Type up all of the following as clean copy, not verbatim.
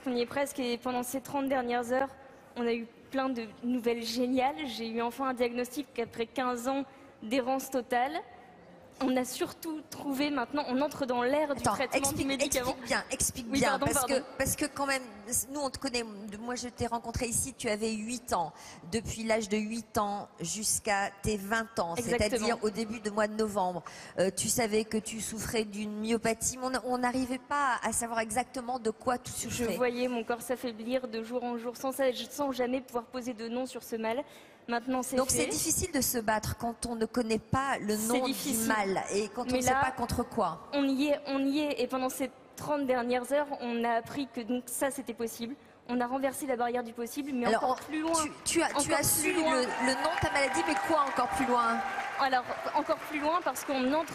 on y est presque et pendant ces 30 dernières heures, on a eu plein de nouvelles géniales. J'ai eu enfin un diagnostic après 15 ans d'errance totale. On a surtout trouvé maintenant, on entre dans l'ère du traitement du médicament. Explique Oui, bien, pardon. parce que quand même, nous on te connaît, moi je t'ai rencontré ici, tu avais 8 ans. Depuis l'âge de 8 ans jusqu'à tes 20 ans, c'est-à-dire au début du mois de novembre, tu savais que tu souffrais d'une myopathie, mais on n'arrivait pas à savoir exactement de quoi tu souffrais. Je voyais mon corps s'affaiblir de jour en jour sans jamais pouvoir poser de nom sur ce mal. Maintenant, c'est fait. Donc c'est difficile de se battre quand on ne connaît pas le nom du mal et quand on ne sait pas contre quoi. On y est. Et pendant ces 30 dernières heures, on a appris que donc ça c'était possible. On a renversé la barrière du possible, mais alors, encore plus loin. Tu as su le nom de ta maladie, mais quoi encore plus loin? Alors, encore plus loin parce qu'on entre,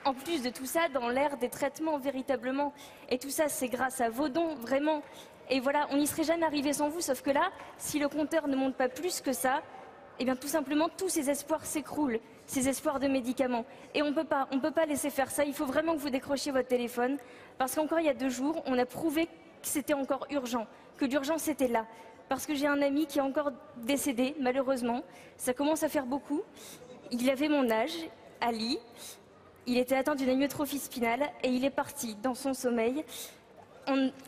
en plus de tout ça, dans l'ère des traitements véritablement. Et tout ça, c'est grâce à vos dons, vraiment. Et voilà, on n'y serait jamais arrivé sans vous, sauf que là, si le compteur ne monte pas plus que ça, eh bien tout simplement, tous ces espoirs s'écroulent, ces espoirs de médicaments. Et on peut pas laisser faire ça, il faut vraiment que vous décrochiez votre téléphone, parce qu'encore il y a 2 jours, on a prouvé que c'était encore urgent, que l'urgence était là. Parce que j'ai un ami qui est encore décédé, malheureusement, ça commence à faire beaucoup. Il avait mon âge, Ali, il était atteint d'une amyotrophie spinale, et il est parti dans son sommeil,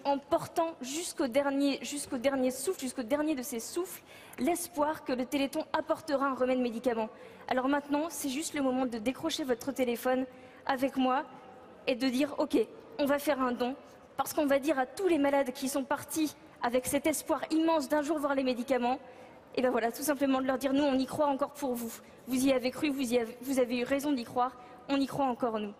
en portant jusqu'au dernier souffle, jusqu'au dernier de ses souffles, l'espoir que le Téléthon apportera un remède médicament. Alors maintenant, c'est juste le moment de décrocher votre téléphone avec moi et de dire « Ok, on va faire un don », parce qu'on va dire à tous les malades qui sont partis avec cet espoir immense d'un jour voir les médicaments, et bien voilà, tout simplement de leur dire « Nous, on y croit encore pour vous. Vous y avez cru, vous avez eu raison d'y croire, on y croit encore nous ».